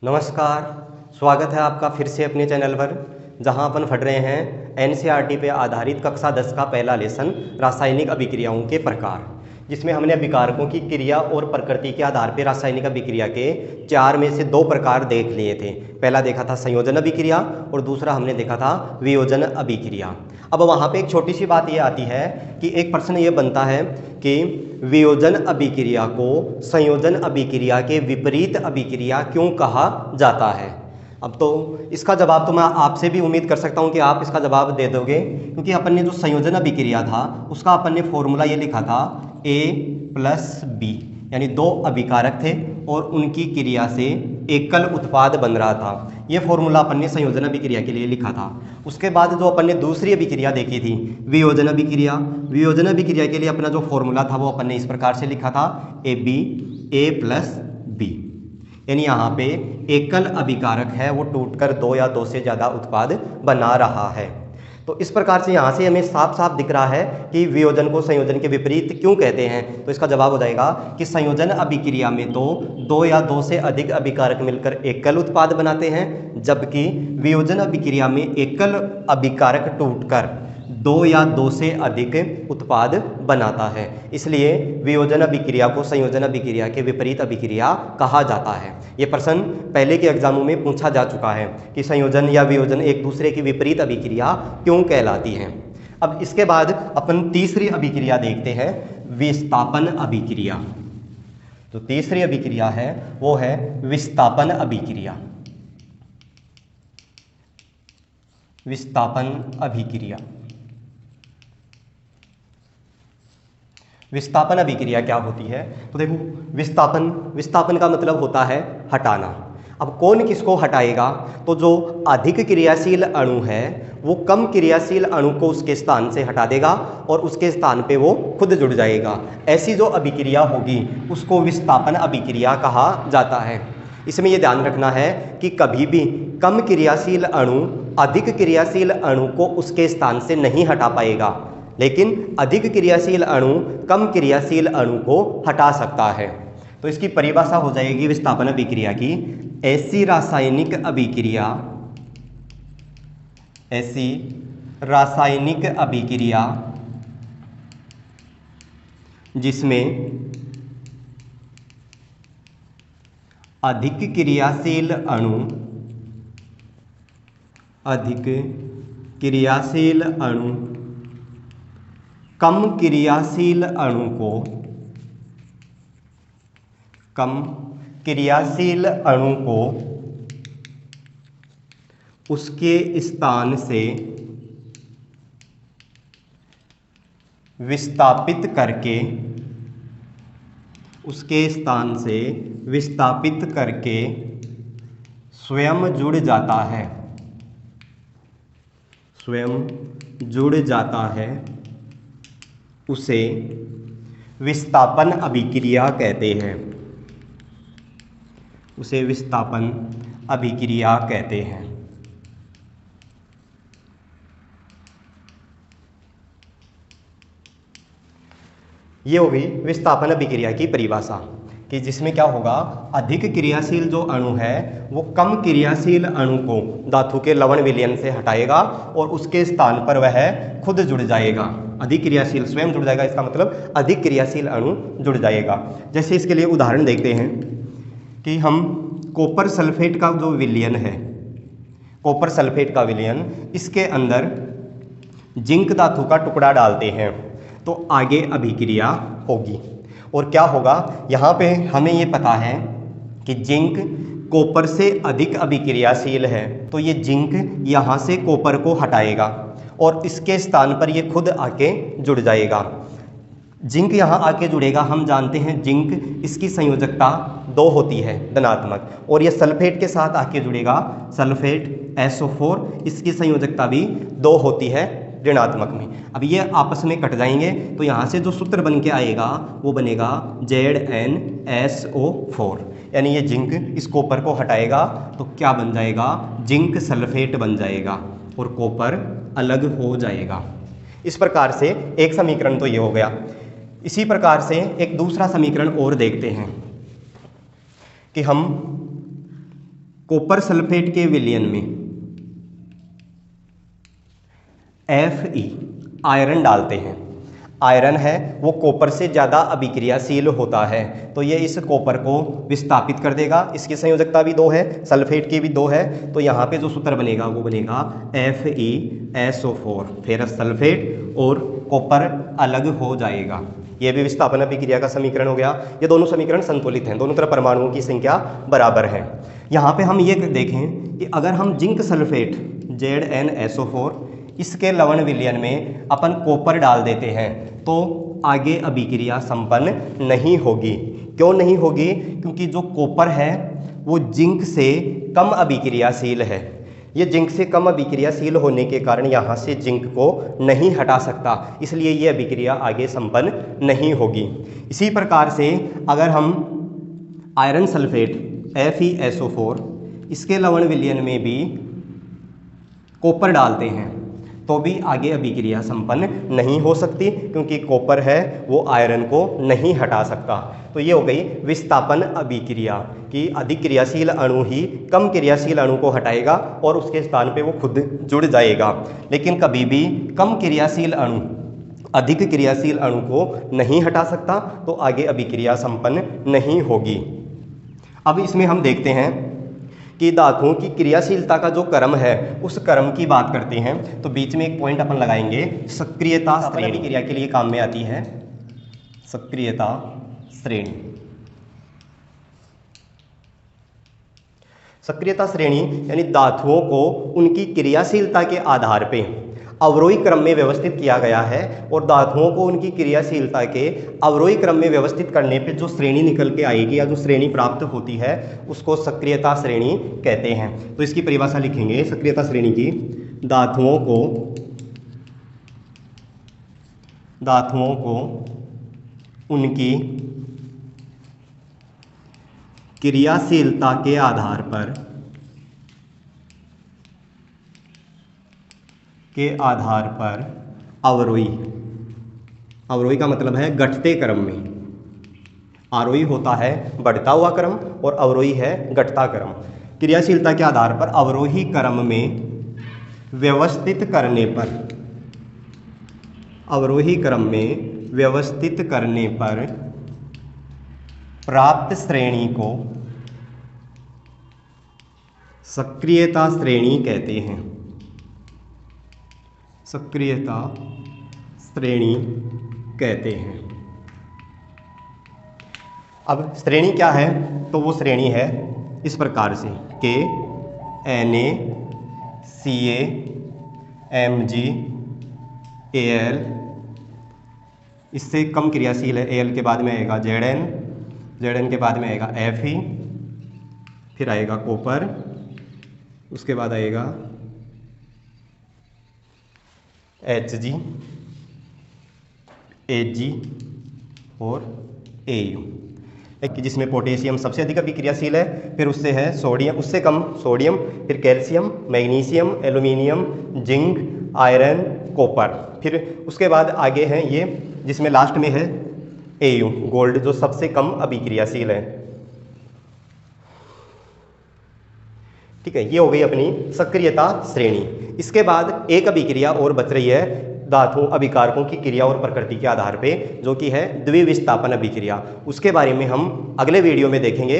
नमस्कार, स्वागत है आपका फिर से अपने चैनल पर, जहां अपन पढ़ रहे हैं एनसीईआरटी पे आधारित कक्षा 10 का पहला लेसन रासायनिक अभिक्रियाओं के प्रकार, जिसमें हमने अभिकारकों की क्रिया और प्रकृति के आधार पर रासायनिक अभिक्रिया के 4 में से 2 प्रकार देख लिए थे। पहला देखा था संयोजन अभिक्रिया और दूसरा हमने देखा था वियोजन अभिक्रिया। अब वहाँ पे एक छोटी सी बात ये आती है कि एक प्रश्न ये बनता है कि वियोजन अभिक्रिया को संयोजन अभिक्रिया के विपरीत अभिक्रिया क्यों कहा जाता है। अब तो इसका जवाब तो मैं आपसे भी उम्मीद कर सकता हूँ कि आप इसका जवाब दे दोगे, क्योंकि अपन ने जो संयोजन अभिक्रिया था उसका अपन ने फॉर्मूला ये लिखा था A+B, यानी 2 अभिकारक थे और उनकी क्रिया से एकल उत्पाद बन रहा था। ये फॉर्मूला अपन ने संयोजन अभिक्रिया के लिए लिखा था। उसके बाद जो अपन ने दूसरी अभिक्रिया देखी थी वियोजन अभिक्रिया, वियोजन अभिक्रिया के लिए अपना जो फॉर्मूला था वो अपन ने इस प्रकार से लिखा था A+B, यानी यहाँ पे एकल अभिकारक है वो टूटकर 2 या 2 से ज़्यादा उत्पाद बना रहा है। तो इस प्रकार से यहाँ से हमें साफ साफ दिख रहा है कि वियोजन को संयोजन के विपरीत क्यों कहते हैं। तो इसका जवाब हो जाएगा कि संयोजन अभिक्रिया में तो 2 या 2 से अधिक अभिकारक मिलकर एकल उत्पाद बनाते हैं, जबकि वियोजन अभिक्रिया में एकल अभिकारक टूटकर 2 या 2 से अधिक उत्पाद बनाता है। इसलिए वियोजन अभिक्रिया को संयोजन अभिक्रिया के विपरीत अभिक्रिया कहा जाता है। ये प्रश्न पहले के एग्जामों में पूछा जा चुका है कि संयोजन या वियोजन एक दूसरे की विपरीत अभिक्रिया क्यों कहलाती हैं। अब इसके बाद अपन तीसरी अभिक्रिया देखते हैं, विस्थापन अभिक्रिया। तो तीसरी अभिक्रिया है वो है विस्थापन अभिक्रिया। विस्थापन अभिक्रिया, विस्थापन अभिक्रिया क्या होती है? तो देखो, विस्थापन का मतलब होता है हटाना। अब कौन किसको हटाएगा? तो जो अधिक क्रियाशील अणु है वो कम क्रियाशील अणु को उसके स्थान से हटा देगा और उसके स्थान पे वो खुद जुड़ जाएगा। ऐसी जो अभिक्रिया होगी उसको विस्थापन अभिक्रिया कहा जाता है। इसमें यह ध्यान रखना है कि कभी भी कम क्रियाशील अणु अधिक क्रियाशील अणु को उसके स्थान से नहीं हटा पाएगा, लेकिन अधिक क्रियाशील अणु कम क्रियाशील अणु को हटा सकता है। तो इसकी परिभाषा हो जाएगी विस्थापन अभिक्रिया की, ऐसी रासायनिक अभिक्रिया जिसमें अधिक क्रियाशील अणु कम क्रियाशील अणु को उसके स्थान से विस्थापित करके स्वयं जुड़ जाता है, उसे विस्थापन अभिक्रिया कहते हैं। ये होगी विस्थापन अभिक्रिया की परिभाषा, कि जिसमें क्या होगा, अधिक क्रियाशील जो अणु है वो कम क्रियाशील अणु को धातु के लवण विलयन से हटाएगा और उसके स्थान पर वह खुद जुड़ जाएगा। अधिक क्रियाशील स्वयं जुड़ जाएगा, इसका मतलब अधिक क्रियाशील अणु जुड़ जाएगा। जैसे इसके लिए उदाहरण देखते हैं कि हम कॉपर सल्फेट का जो विलयन है, कॉपर सल्फेट का विलयन, इसके अंदर जिंक धातु का टुकड़ा डालते हैं तो आगे अभिक्रिया होगी। और क्या होगा, यहाँ पे हमें ये पता है कि जिंक कॉपर से अधिक अभिक्रियाशील है, तो ये जिंक यहाँ से कॉपर को हटाएगा और इसके स्थान पर ये खुद आके जुड़ जाएगा। जिंक यहाँ आके जुड़ेगा, हम जानते हैं जिंक इसकी संयोजकता 2 होती है धनात्मक, और ये सल्फेट के साथ आके जुड़ेगा, सल्फेट SO4, इसकी संयोजकता भी 2 होती है ऋणात्मक में। अब ये आपस में कट जाएंगे तो यहाँ से जो सूत्र बन के आएगा वो बनेगा ZnSO4, यानी ये जिंक इस कॉपर को हटाएगा तो क्या बन जाएगा, जिंक सल्फेट बन जाएगा और कॉपर अलग हो जाएगा। इस प्रकार से एक समीकरण तो ये हो गया। इसी प्रकार से एक दूसरा समीकरण और देखते हैं कि हम कॉपर सल्फेट के विलयन में Fe आयरन डालते हैं, आयरन है वो कॉपर से ज़्यादा अभिक्रियाशील होता है, तो ये इस कॉपर को विस्थापित कर देगा। इसकी संयोजकता भी 2 है, सल्फेट की भी 2 है, तो यहाँ पे जो सूत्र बनेगा वो बनेगा FeSO4, फेरस सल्फेट और कॉपर अलग हो जाएगा। ये भी विस्थापन अभिक्रिया का समीकरण हो गया। ये दोनों समीकरण संतुलित हैं, दोनों तरफ परमाणुओं की संख्या बराबर है। यहाँ पे हम ये देखें कि अगर हम जिंक सल्फेट ZnSO4 इसके लवण विलयन में अपन कॉपर डाल देते हैं तो आगे अभिक्रिया संपन्न नहीं होगी। क्यों नहीं होगी? क्योंकि जो कॉपर है वो जिंक से कम अभिक्रियाशील है। ये जिंक से कम अभिक्रियाशील होने के कारण यहाँ से जिंक को नहीं हटा सकता, इसलिए ये अभिक्रिया आगे संपन्न नहीं होगी। इसी प्रकार से अगर हम आयरन सल्फेट FeSO4 इसके लवण विलयन में भी कॉपर डालते हैं तो भी आगे अभिक्रिया संपन्न नहीं हो सकती, क्योंकि कॉपर है वो आयरन को नहीं हटा सकता। तो ये हो गई विस्थापन अभिक्रिया कि अधिक क्रियाशील अणु ही कम क्रियाशील अणु को हटाएगा और उसके स्थान पे वो खुद जुड़ जाएगा। लेकिन कभी भी कम क्रियाशील अणु अधिक क्रियाशील अणु को नहीं हटा सकता, तो आगे अभिक्रिया संपन्न नहीं होगी। अब इसमें हम देखते हैं कि धातुओं की क्रियाशीलता का जो क्रम है उस क्रम की बात करते हैं। तो बीच में एक पॉइंट अपन लगाएंगे, सक्रियता श्रेणी क्रिया के लिए काम में आती है। सक्रियता श्रेणी, सक्रियता श्रेणी यानी धातुओं को उनकी क्रियाशीलता के आधार पे अवरोही क्रम में व्यवस्थित किया गया है, और धातुओं को उनकी क्रियाशीलता के अवरोही क्रम में व्यवस्थित करने पे जो श्रेणी निकल के आएगी या जो श्रेणी प्राप्त होती है उसको सक्रियता श्रेणी कहते हैं। तो इसकी परिभाषा लिखेंगे सक्रियता श्रेणी की, धातुओं को उनकी क्रियाशीलता के आधार पर अवरोही, अवरोही का मतलब है घटते क्रम में, आरोही होता है बढ़ता हुआ क्रम और अवरोही है घटता क्रम। क्रियाशीलता के आधार पर अवरोही क्रम में व्यवस्थित करने पर, अवरोही क्रम में व्यवस्थित करने पर प्राप्त श्रेणी को सक्रियता श्रेणी कहते हैं। सक्रियता श्रेणी कहते हैं। अब श्रेणी क्या है? तो वो श्रेणी है इस प्रकार से K Na Ca Mg Al, इससे कम क्रियाशील है Al के बाद में आएगा Zn के बाद में आएगा Fe, फिर आएगा कॉपर, उसके बाद आएगा Hg, Ag और Au, जिसमें पोटेशियम सबसे अधिक अभिक्रियाशील है, फिर उससे है सोडियम, उससे कम सोडियम, फिर calcium, magnesium, aluminium, zinc, iron, copper, फिर उसके बाद आगे हैं ये जिसमें लास्ट में है Au गोल्ड, जो सबसे कम अभिक्रियाशील है। ठीक है, ये हो गई अपनी सक्रियता श्रेणी। इसके बाद एक अभिक्रिया और बच रही है धातु अभिकारकों की क्रिया और प्रकृति के आधार पे, जो कि है द्विविस्थापन अभिक्रिया। उसके बारे में हम अगले वीडियो में देखेंगे।